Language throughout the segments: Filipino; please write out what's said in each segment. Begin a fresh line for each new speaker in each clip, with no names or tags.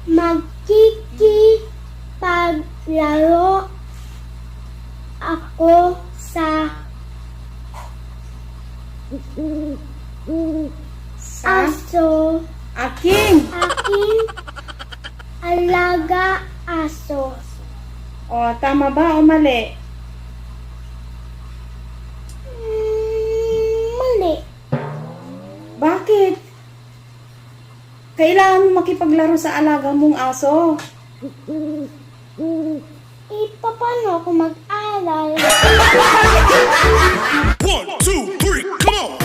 Magkikipaglaro ako sa aso.
Aking.
Aking alaga aso.
O, tama ba o mali?
Mali.
Bakit? Kailangan mo makipaglaro sa alaga mong aso.
Paano ako mag-aral?
1, 2, 3, come on!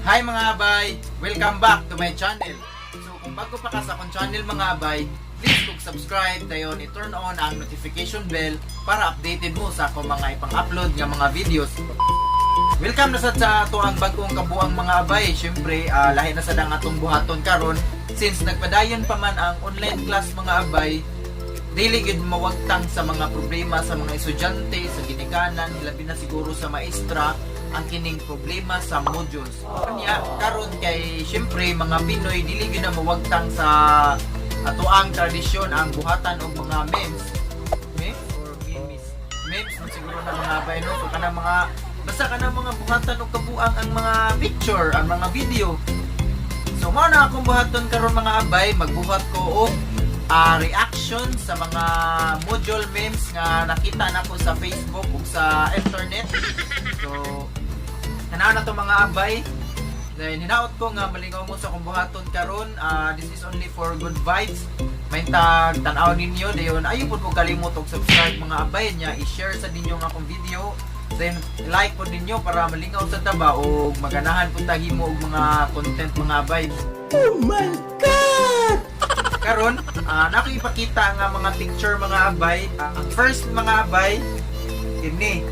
Hi mga abay! Welcome back to my channel. So kung bago pa ka sa akong channel mga abay, please subscribe dayon i-turn on ang notification bell para updated mo sa akong mga ipang-upload nga mga videos. Welcome na sad sa ato ang bagong kabuang mga abay. Syempre, lahi na sad ang atong buhaton karon since nagpadayon pa man ang online class mga abay. Dili gid mawagtang sa mga problema sa mga estudyante sa ginikanan, labi na siguro sa maestra ang kining problema sa modules. Kanya karon kay syempre mga Pinoy dili gyud na mawagtang sa atoang tradisyon ang buhatan og mga memes. Memes or memes? Memes man siguro na mga abay no. So kanang mga basta kanang mga buhatan og kabuang ang mga picture, ang mga video. So mao na akong buhaton karon mga abay, magbuhat ko og reaction sa mga module memes nga nakita nako sa Facebook ug sa internet. So tanaw na to mga abay. Then hinaot ko nga malingaw mo sa akong buhaton karon. This is only for good vibes. May tag tan-aw ninyo dayon ayo pud mo kalimot og subscribe mga abay nya i-share sa ninyo nga akong video. Then like po ninyo para malingaw sa taba o maganahan po himo og mga content mga abay.
Oh my God!
Karon, nako ipakita nga mga picture mga abay. Ang first mga abay, ini.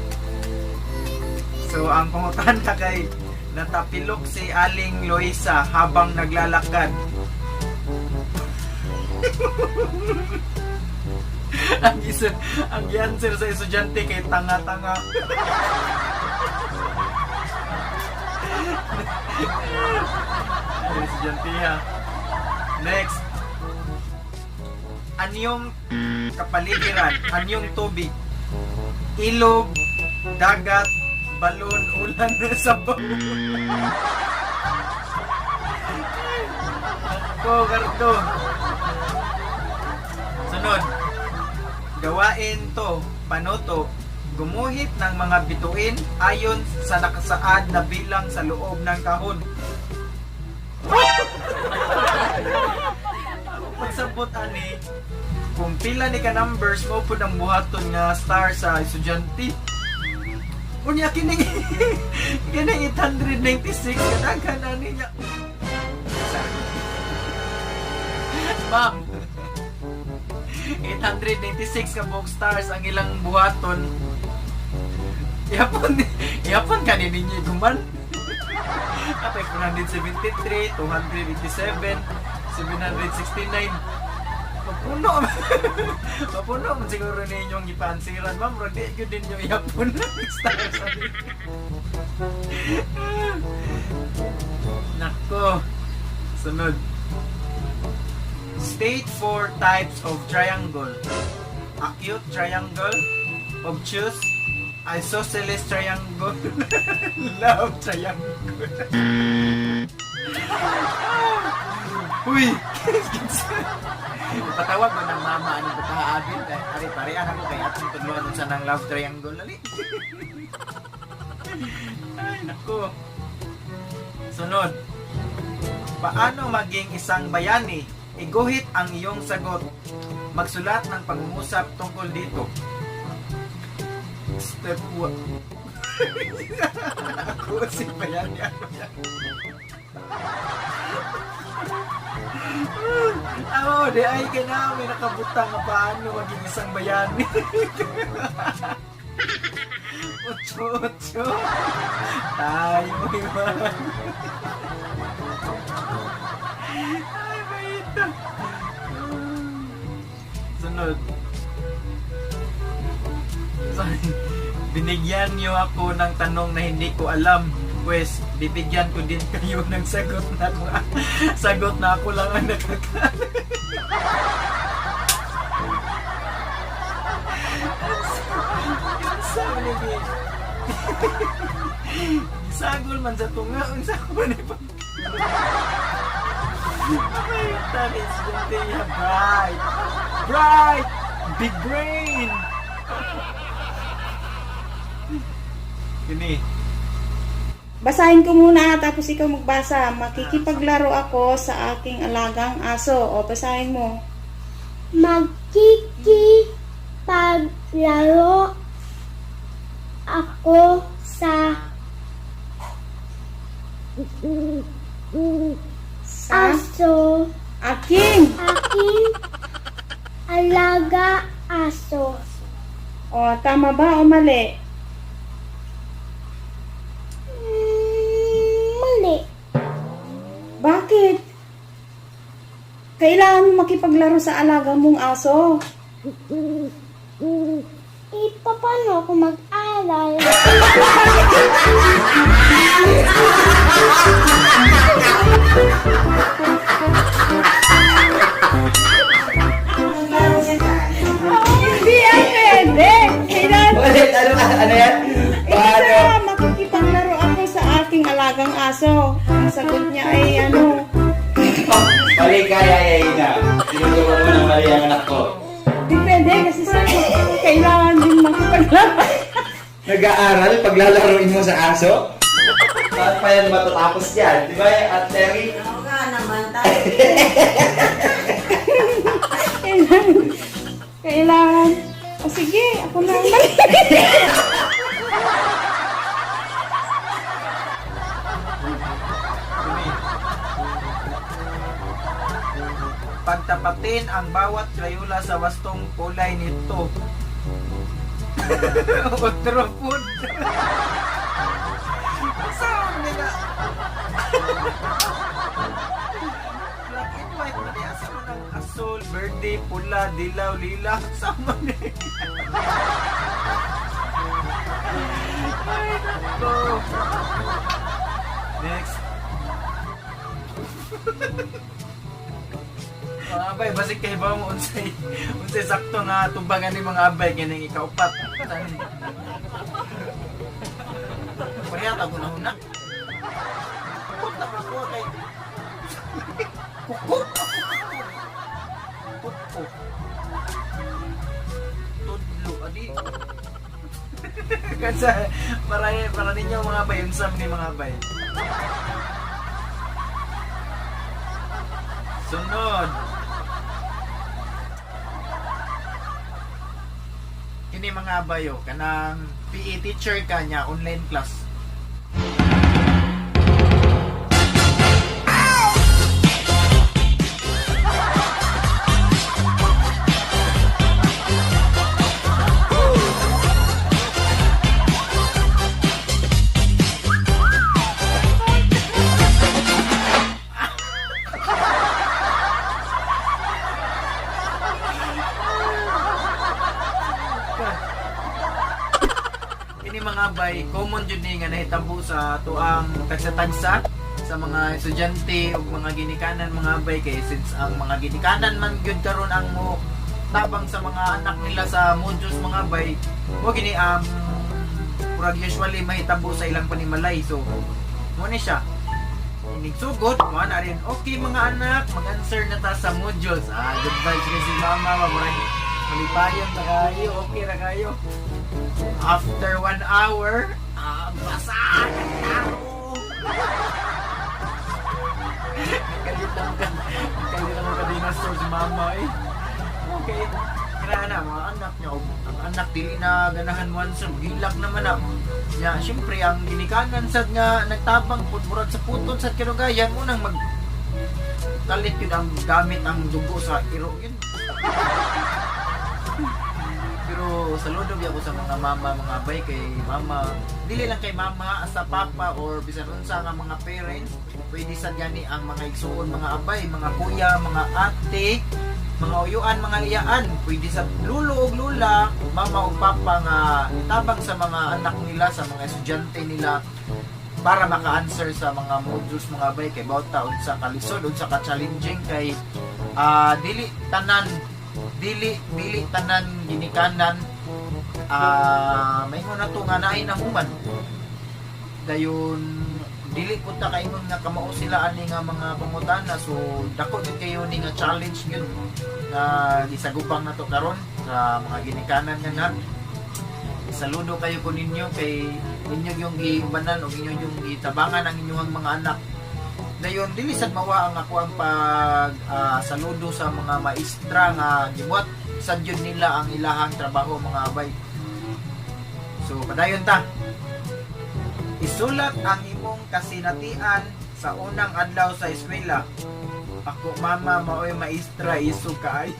So ang pangutan na kay natapilok si Aling Loisa habang naglalakad. ang answer sa estudyante kay tanga-tanga. Estudyante ha. Next. Anyong kapaligiran, anyong tubig, ilog, dagat, balon, ulan, sabaw. Ako, gardo. Sunod. Gawain to, panoto, gumuhit ng mga bituin ayon sa nakasaad na bilang sa loob ng kahon. Pagsabot ani, kung pila ni ka numbers mo po ng buhaton nga star sa estudyante. Unya kining kining 896 kadaghan ani niya. Ma'am, 896 ka book stars ang ilang buhaton. Yapon kanin ninyo guman. Atay 473, 287, 769. Mapuno. Mapuno man siguro ninyong ipansiran. Ma'am, rag di gyud ninyo yapon stars sa dito. Nako. Sunod. State 4 types of triangle. Acute triangle, obtuse, isosceles triangle, love triangle. Uy! Patawag mo ng mama ano ba tahaabin? Ari parehan ako kay atong tudloan sa nang love triangle ali. Ay nako. Sunod. Paano maging isang bayani? Iguhit ang iyong sagot. Magsulat ng pangungusap tungkol dito. Step 1. Ako si bayani ako yan. Di ay ka na, may nakabutang na paano maging isang bayani. Ocho. Tayo mo iman. Ay, baita. Sunod. Binigyan niyo ako ng tanong na hindi ko alam. Pwes, bibigyan ko din kayo ng sagot na sagot na ako lang ang sagol man sa tunga, unsa ko man ipag. Okay, that is bright. Bright! Big brain! Gini.
Basahin ko muna tapos ikaw magbasa. Makikipaglaro ako sa aking alagang aso. O, basahin mo.
Magkikipaglaro ako sa aso.
Aking!
Aking alaga aso.
O, tama ba o mali?
Mali.
Bakit? Kailangan mo makipaglaro sa alaga mong aso.
Paano ako mag-aral?
Hindi yan pwede. Kailangan
Ulit, ano yan? Paano?
isa, makikipaglaro ako sa aking alagang aso. Ang sagot niya ay ano?
Mali ka, yayay na. Tinuturo mo ng mali ang anak ko.
Hindi pwede kasi sagot ko, kailangan din makipaglaro.
Nag-aaral, paglalaroin mo sa aso? Saan pa yan matatapos yan? Di ba, At Terry?
Kailangan. O sige, ako na ang mali.
Pagtapatin ang bawat Crayola sa wastong kulay nito. Otro food. Saan nila? Black and white na niya. Sama ng asol, verde, pula, dilaw, lila. Sama niya. Ay, nako. Next. Mga abay, basig kayo ba mo unsay sakto nga tumbagan ni mga abay kining ikaupat. Parehas ako na hunak. Pukot na ako kay Pukot. Pukot. Tudlo adi. Kasi para ninyo mga abay, unsam ni mga abay. Sunod. Kini mga bayo kanang PE teacher ka niya online class. Ini mga bay, common jud ni nga nahitabo sa tuang tagsa-tagsa sa mga estudyante ug mga ginikanan mga bay kay since ang mga ginikanan man gyud karon ang mo tabang sa mga anak nila sa modules mga bay mo gini murag usually mahitabo sa ilang panimalay so mo ni siya inig sugot mo na rin okay mga anak mag-answer na ta sa modules good vibes ni si mama murag malipayon na kayo okay na kayo. After 1 hour, basa ang tao. Kalit lang ka dinosaur si mama eh. Okay. Kaya na, mga anak niya, ang anak dili na ganahan mo sa gilak naman na. Ya, syempre ang ginikanan sad nga nagtabang putmurag sa puton sa kinugayan mo nang mag kalit yun ang gamit ang dugo sa iro yun. Pero saludo ako sa mga mama, mga bay kay mama. Dili lang kay mama, sa papa or bisan unsa nga mga parents, pwede sad gani ang mga igsuon, mga abay, mga kuya, mga ate, mga uyuan, mga iyaan, pwede sa lulo ug lula, mama ug papa nga tabang sa mga anak nila, sa mga estudyante nila. para maka-answer sa mga modules mga bay kay bawta unsa ka lisod unsa ka challenging kay dili tanan ginikanan may na to nga naay nahuman dayon dili pud ta kaingon nga kamao sila ani nga mga pangutana so dako gyud kayo ni nga challenge gyud nga gisagubang nato karon sa mga ginikanan nga nat. Saludo kayo ko ninyo kay inyo yung giubanan o inyo yung gitabangan ang inyong mga anak. Dayon dili sad mawa ang ako ang pag saludo sa mga maestra nga gibuhat sad yun nila ang ilahang trabaho mga abay. So padayon ta. Isulat ang imong kasinatian sa unang adlaw sa eskwela. Ako mama maoy maestra isu kaayo.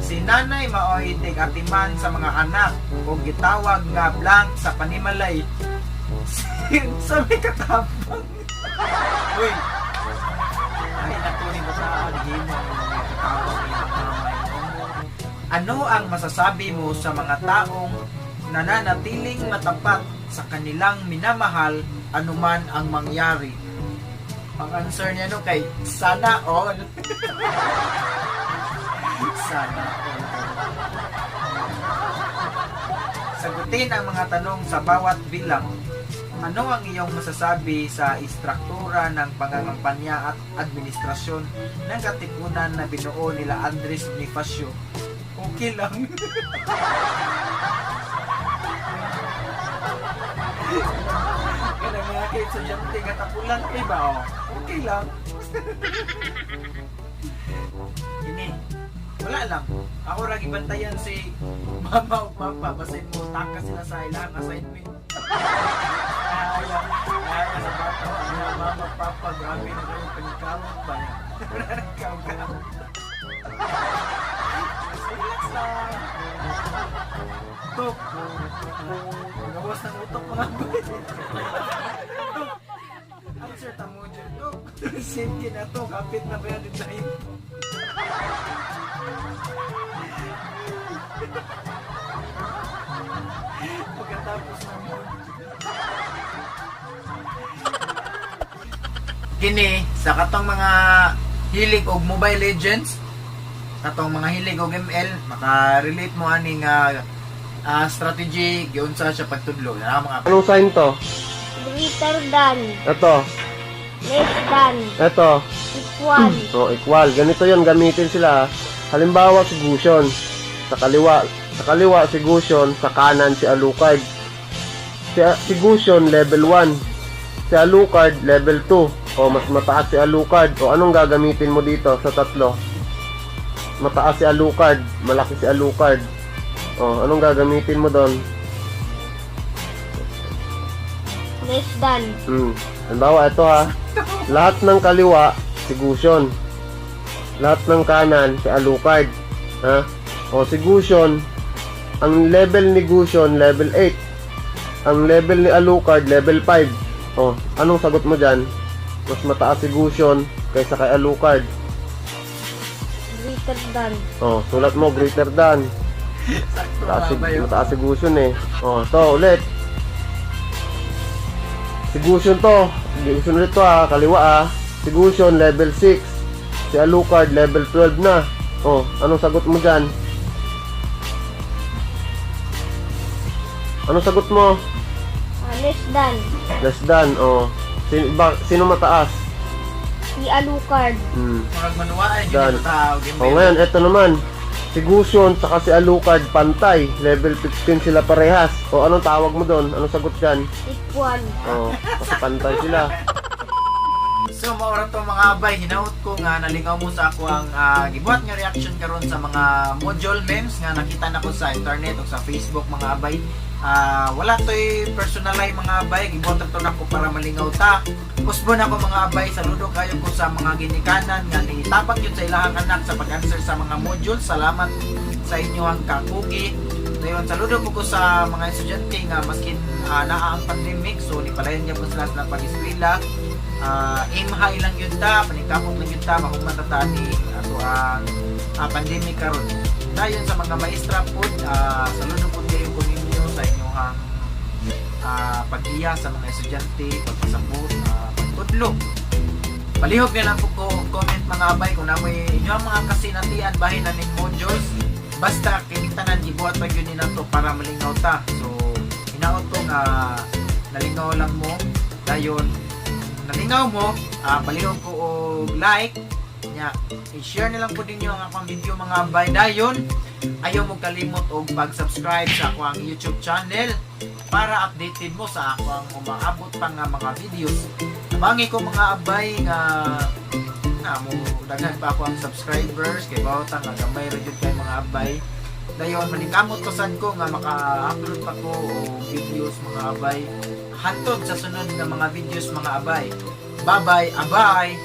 Si nanay maoy tig-atiman sa mga anak o gitawag nga blank sa panimalay. Sa may katapang. Uy. Ay, nakunin ko sa aligin mo. Ano ang masasabi mo sa mga taong nananatiling matapat sa kanilang minamahal anuman ang mangyari? Ang answer niya no kay sana all. Sana all. Sagutin ang mga tanong sa bawat bilang. Ano ang iyong masasabi sa istruktura ng pangangampanya at administrasyon ng katipunan na binuo nila Andres Bonifacio? Okay lang. Kaya mga kayo sa jante nga tapulan kay ba o? Okay lang. Ini, wala lang. Ako ra gibantayan si mama o papa basin mo taka sila sa ilang assignment. Kaya sa bata, mama, papa, grabe na kayo pagkamot ba yan? Nagkamot. Relax lang. Tok. Gawas ng utok mga boy. Tok. Answer tamo dyan, Tok. Sige na to, kapit na ba yan din tayo? Pagkatapos naman. Kini sa katong mga hilig og Mobile Legends, katong mga hilig og ML, maka-relate mo ani nga strategy giunsa siya pagtudlo. Na mga
Anong sign to?
Greater than.
Ito.
Less than.
Ito.
Equal.
So, equal. Ganito yon gamitin sila. Halimbawa, si Gusion. Sa kaliwa, si Gusion. Sa kanan, si Alucard. Si Gusion, level 1. Si Alucard, level 2. O, mas mataas si Alucard. O, anong gagamitin mo dito sa tatlo? Mataas si Alucard. Malaki si Alucard. O, anong gagamitin mo doon?
Less than.
Halimbawa, ito ha. Lahat ng kaliwa, si Gusion. Lahat ng kanan, si Alucard. Ha? O, si Gusion, ang level ni Gusion, level 8. Ang level ni Alucard, level 5. O, anong sagot mo dyan? Mas mataas si Gusion kaysa kay Alucard.
Greater than.
O, sulat mo, greater than. Mataas si Gusion eh. O, to ulit. Si Gusion to. Gusion ulit to ha, kaliwa ha. Si Gusion, level 6. Si Alucard, level 12 na. O, anong sagot mo dyan? Anong sagot mo?
Less than.
Less than, o. Sino mataas?
Si Alucard.
Murag manuwaan
Dan.
yung tao.
O ngayon, eto naman. Si Gusion saka si Alucard, pantay. Level 15 sila parehas. O anong tawag mo doon? Anong sagot dyan?
Equal.
O, kasi pantay sila.
So maoran to mga abay, hinaut ko nga nalingaw mo sa ako ang gibuhat nga reaction karon sa mga module memes nga nakita nako sa internet o sa Facebook mga abay. Wala to'y personalay mga abay, gibuhat to nako para malingaw ta. Usbon ako mga abay, saludo kayo ko sa mga ginikanan nga nitabang yun sa ilahang anak sa pag-answer sa mga module. Salamat sa inyong kakugi. Dayon saludo ko sa mga estudyante nga maskin naa ang pandemic, so nipalayan niya po sila sa pag-eskwela. Aim high lang yun ta, paningkapong lang yun ta, mahuman ta ni ato ang pandemic karon. Dayon sa mga maestra po, saludo po kayo ko ninyo sa inyong pag-iya sa mga estudyante, pagpasabot, pagtudlo. Palihog na lang po ko comment mga abay kung namoy inyong mga kasinatian bahin na ning modules. Basta kinitanan ibuhat pag yun nila to para malingaw ta. So hinaot ko nga nalingaw lang mo. Dayon nalingaw mo, palihog ko og like nya. I-share na lang po ninyo ang akong video mga abay. Dayon ayaw mo kalimot og pag-subscribe sa akong YouTube channel para updated mo sa akong umaabot pa nga mga videos. Nabangi ko mga abay nga mo daghan pa ako ang subscribers kay bawat nga gamay ra jud kay mga abay. Dayon manikamot ko sad ko nga maka-upload pa ko og videos mga abay. Hantod sa sunod nga mga videos mga abay. Bye-bye, abay.